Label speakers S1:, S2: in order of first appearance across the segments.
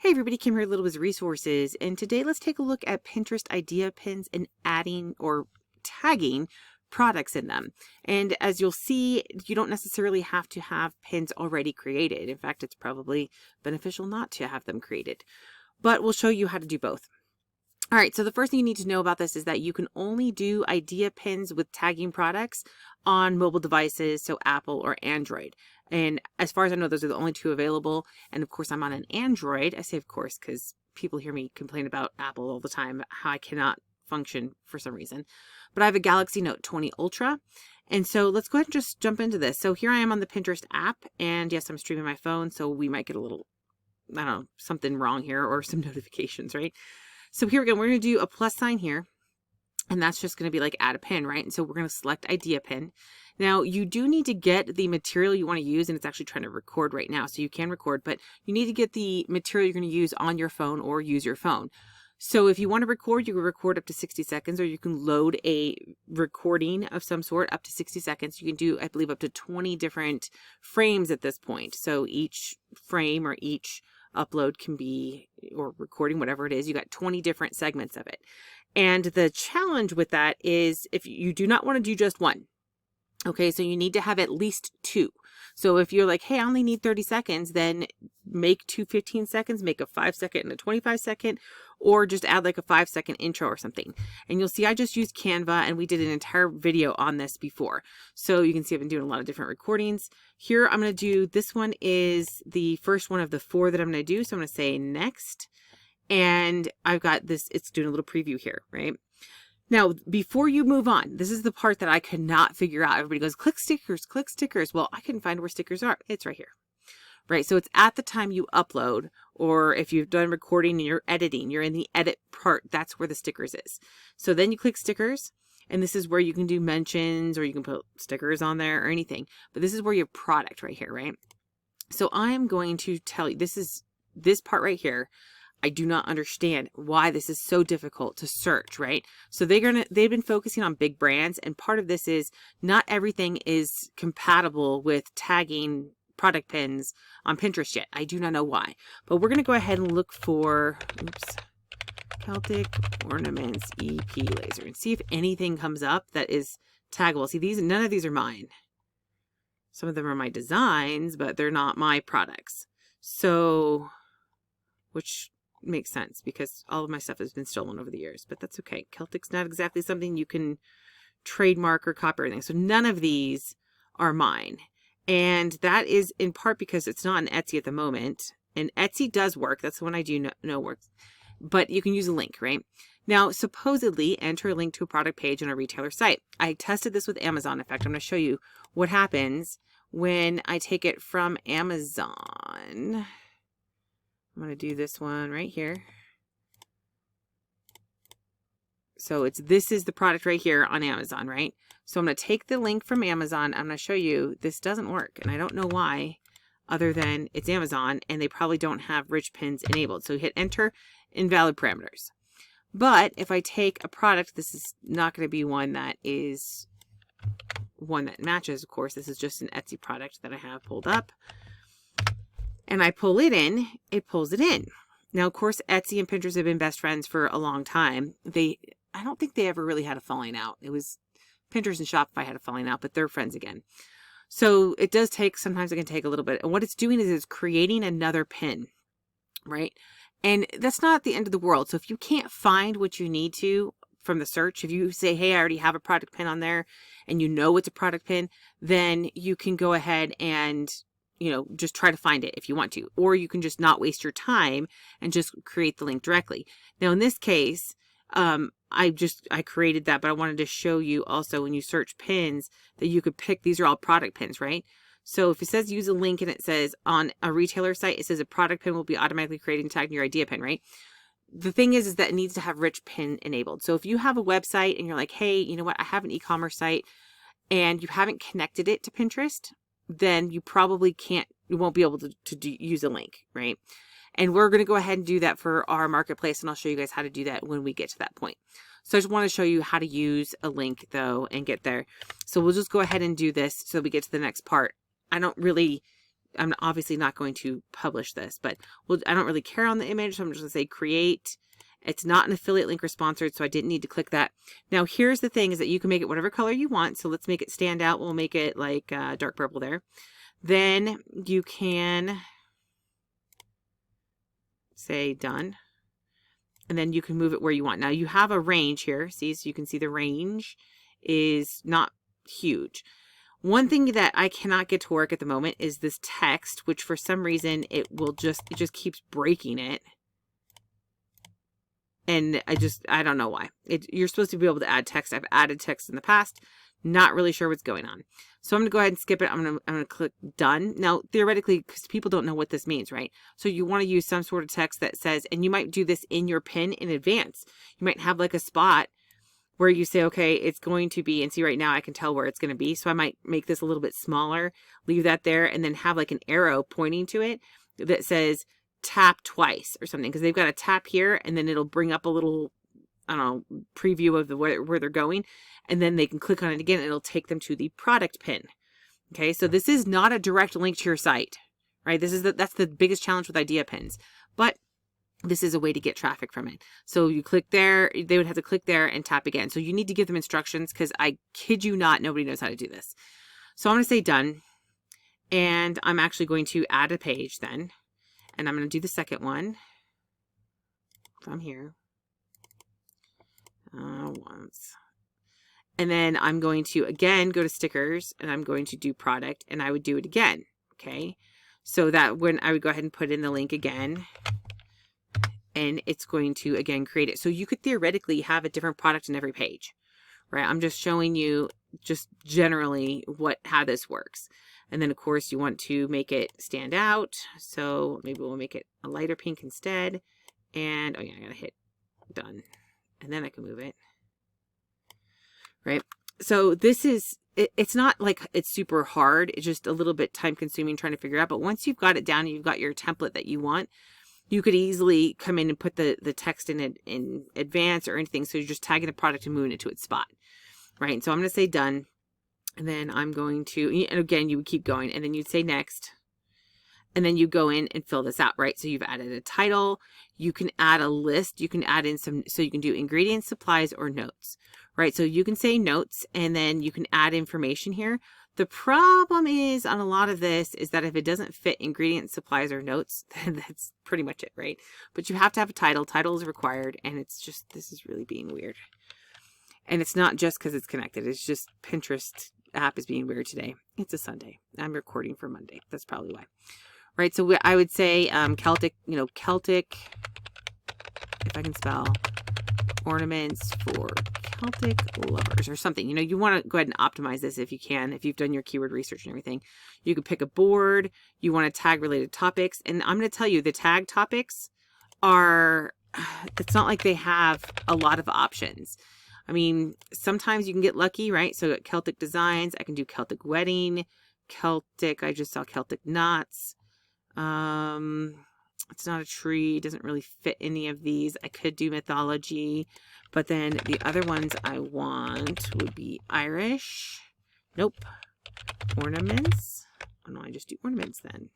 S1: Hey everybody, Kim here with Little Biz Resources, and today let's take a look at Pinterest idea pins and adding or tagging products in them. And as you'll see, you don't necessarily have to have pins already created. In fact, it's probably beneficial not to have them created, but we'll show you how to do both. All right, so the first thing you need to know about this is that you can only do idea pins with tagging products on mobile devices, so Apple or Android. And as far as I know, those are the only two available. And of course, I'm on an Android. I say of course because people hear me complain about Apple all the time, how I cannot function for some reason. But I have a Galaxy Note 20 Ultra. And so let's go ahead and just jump into this. So here I am on the Pinterest app. And yes, I'm streaming my phone, so we might get a little, I don't know, something wrong here or some notifications, right? So here we go. We're going to do a plus sign here, and that's just going to be like add a pin, right? And so we're going to select idea pin. Now you do need to get the material you want to use, and it's actually trying to record right now, so you can record, but you need to get the material you're going to use on your phone or use your phone. So if you want to record, you can record up to 60 seconds, or you can load a recording of some sort up to 60 seconds. You can do, I believe, up to 20 different frames at this point. So each frame or each upload can be, or recording, whatever it is, you got 20 different segments of it. And the challenge with that is if you do not want to do just one. Okay, so you need to have at least two. So if you're like, hey, I only need 30 seconds, then make two 15 seconds, make a 5-second and a 25-second, or just add like a 5-second intro or something. And you'll see I just used Canva, and we did an entire video on this before. So you can see I've been doing a lot of different recordings. Here I'm going to do, this one is the first one of the 4 that I'm going to do. So I'm going to say next. And I've got this, it's doing a little preview here, right? Now, before you move on, this is the part that I could not figure out. Everybody goes, click stickers, click stickers. Well, I couldn't find where stickers are. It's right here, right? So it's at the time you upload, or if you've done recording and you're editing, you're in the edit part, that's where the stickers is. So then you click stickers, and this is where you can do mentions, or you can put stickers on there or anything. But this is where your product right here, right? So I'm going to tell you, this part right here, I do not understand why this is so difficult to search, right? So they've been focusing on big brands, and part of this is not everything is compatible with tagging product pins on Pinterest yet. I do not know why, but we're going to go ahead and look for, Celtic Ornaments EP laser and see if anything comes up that is taggable. See, none of these are mine. Some of them are my designs, but they're not my products. So, which makes sense because all of my stuff has been stolen over the years, but that's okay. Celtic's not exactly something you can trademark or copy or anything. So none of these are mine. And that is in part because it's not on Etsy at the moment. And Etsy does work. That's the one I do know works. But you can use a link, right? Now, supposedly enter a link to a product page on a retailer site. I tested this with Amazon. In fact, I'm going to show you what happens when I take it from Amazon. I'm going to do this one right here. So this is the product right here on Amazon, right? So I'm going to take the link from Amazon. I'm going to show you this doesn't work. And I don't know why, other than it's Amazon and they probably don't have rich pins enabled. So hit enter, invalid parameters. But if I take a product, this is not going to be one that is one that matches. Of course, this is just an Etsy product that I have pulled up. And I pull it in, it pulls it in. Now, of course, Etsy and Pinterest have been best friends for a long time. I don't think they ever really had a falling out. It was Pinterest and Shopify had a falling out, but they're friends again. So it does take, sometimes it can take a little bit. And what it's doing is it's creating another pin, right? And that's not the end of the world. So if you can't find what you need to from the search, if you say, hey, I already have a product pin on there and you know it's a product pin, then you can go ahead and just try to find it if you want to, or you can just not waste your time and just create the link directly. Now, in this case, I created that, but I wanted to show you also when you search pins that you could pick, these are all product pins, right? So if it says use a link and it says on a retailer site, it says a product pin will be automatically created and tagged in your idea pin, right? The thing is that it needs to have rich pin enabled. So if you have a website and you're like, hey, you know what? I have an e-commerce site and you haven't connected it to Pinterest, then you probably you won't be able to use a link, right? And we're going to go ahead and do that for our marketplace, and I'll show you guys how to do that when we get to that point. So I just want to show you how to use a link though and get there. So we'll just go ahead and do this so we get to the next part. I don't really I'm obviously not going to publish this, but I don't really care on the image. So I'm just going to say create. It's not an affiliate link or sponsored, so I didn't need to click that. Now, here's the thing is that you can make it whatever color you want. So let's make it stand out. We'll make it like dark purple there. Then you can say done. And then you can move it where you want. Now you have a range here. See, so you can see the range is not huge. One thing that I cannot get to work at the moment is this text, which for some reason it just keeps breaking it. And I don't know why. You're supposed to be able to add text. I've added text in the past. Not really sure what's going on. So I'm going to go ahead and skip it. I'm going to click done. Now, theoretically, because people don't know what this means, right? So you want to use some sort of text that says, and you might do this in your pin in advance. You might have like a spot where you say, okay, it's going to be, and see right now I can tell where it's going to be. So I might make this a little bit smaller, leave that there, and then have like an arrow pointing to it that says tap twice or something. Because they've got a tap here, and then it'll bring up a little, I don't know, preview of where they're going. And then they can click on it again and it'll take them to the product pin. Okay, so this is not a direct link to your site, right? That's the biggest challenge with idea pins, but this is a way to get traffic from it. So you click there, they would have to click there and tap again. So you need to give them instructions because I kid you not, nobody knows how to do this. So I'm going to say done. And I'm actually going to add a page then. And I'm going to do the second one from here. Once. And then I'm going to, again, go to stickers, and I'm going to do product, and I would do it again, okay? So that when I would go ahead and put in the link again, and it's going to, again, create it. So you could theoretically have a different product in every page, right? I'm just showing you just generally how this works. And then, of course, you want to make it stand out. So maybe we'll make it a lighter pink instead. And, oh yeah, I gotta hit done. And then I can move it. Right. So this is, it's not like it's super hard. It's just a little bit time consuming trying to figure out. But once you've got it down and you've got your template that you want, you could easily come in and put the text in advance or anything. So you're just tagging the product and moving it to its spot. Right. So I'm going to say done. And then I'm going to, and again, you would keep going and then you'd say next. And then you go in and fill this out, right? So you've added a title. You can add a list. You can add in some, so you can do ingredients, supplies, or notes, right? So you can say notes and then you can add information here. The problem is on a lot of this is that if it doesn't fit ingredients, supplies, or notes, then that's pretty much it, right? But you have to have a title. Title is required. And it's just, this is really being weird. And it's not just because it's connected. It's just Pinterest app is being weird today. It's a Sunday. I'm recording for Monday. That's probably why. Right, so I would say Celtic, Celtic, if I can spell, ornaments for Celtic lovers or something. You want to go ahead and optimize this if you can, if you've done your keyword research and everything. You could pick a board. You want to tag related topics. And I'm going to tell you, the tag topics it's not like they have a lot of options. I mean, sometimes you can get lucky, right? So Celtic designs, I can do Celtic wedding, Celtic, I just saw Celtic knots. It's not a tree. It doesn't really fit any of these. I could do mythology, but then the other ones I want would be Irish. Nope. Ornaments. Oh no, I just do ornaments then.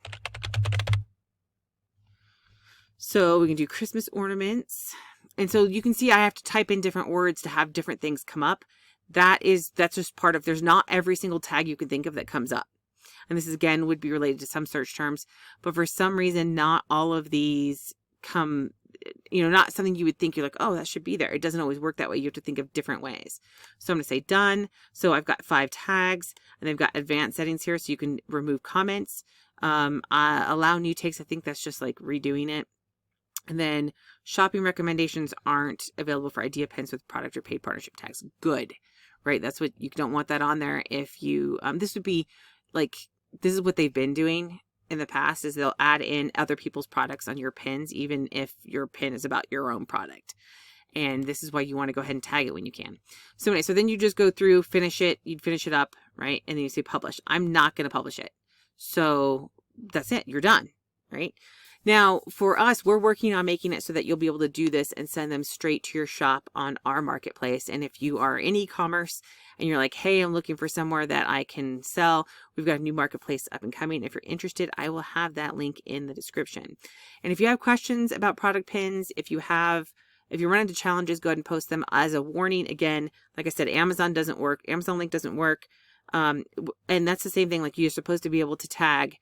S1: So we can do Christmas ornaments. And so you can see I have to type in different words to have different things come up. That's just part of, there's not every single tag you can think of that comes up. And this is, again, would be related to some search terms. But for some reason, not all of these come, not something you would think you're like, oh, that should be there. It doesn't always work that way. You have to think of different ways. So I'm going to say done. So I've got 5 tags and they've got advanced settings here. So you can remove comments. Allow new takes. I think that's just like redoing it. And then shopping recommendations aren't available for idea pins with product or paid partnership tags. Good, right? That's what you don't want that on there. If you, this would be like, this is what they've been doing in the past is they'll add in other people's products on your pins, even if your pin is about your own product. And this is why you want to go ahead and tag it when you can. So anyway, so then you just go through, finish it, you'd finish it up, right? And then you say publish. I'm not going to publish it. So that's it. You're done, right? Now, for us, we're working on making it so that you'll be able to do this and send them straight to your shop on our marketplace. And if you are in e-commerce and you're like, hey, I'm looking for somewhere that I can sell, we've got a new marketplace up and coming. If you're interested, I will have that link in the description. And if you have questions about product pins, if you run into challenges, go ahead and post them. As a warning, again, like I said, Amazon doesn't work. Amazon link doesn't work. And that's the same thing. Like, you're supposed to be able to tag,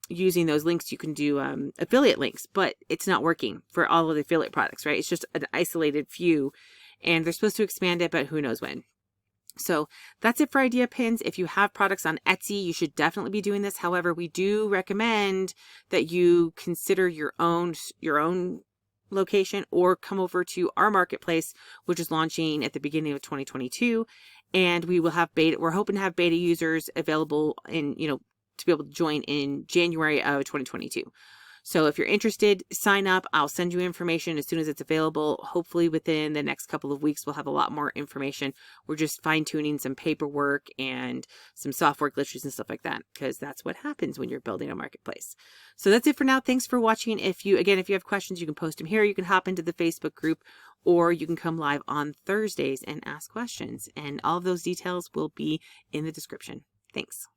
S1: using those links. You can do affiliate links, but it's not working for all of the affiliate products, right? It's just an isolated few, and they're supposed to expand it, but who knows when. So that's it for idea pins. If you have products on Etsy, you should definitely be doing this. However, we do recommend that you consider your own location, or come over to our marketplace, which is launching at the beginning of 2022. And we will have we're hoping to have beta users available in, to be able to join in January of 2022. So if you're interested, sign up. I'll send you information as soon as it's available. Hopefully within the next couple of weeks, we'll have a lot more information. We're just fine tuning some paperwork and some software glitches and stuff like that, because that's what happens when you're building a marketplace. So that's it for now. Thanks for watching. If you have questions, you can post them here. You can hop into the Facebook group, or you can come live on Thursdays and ask questions. And all of those details will be in the description. Thanks.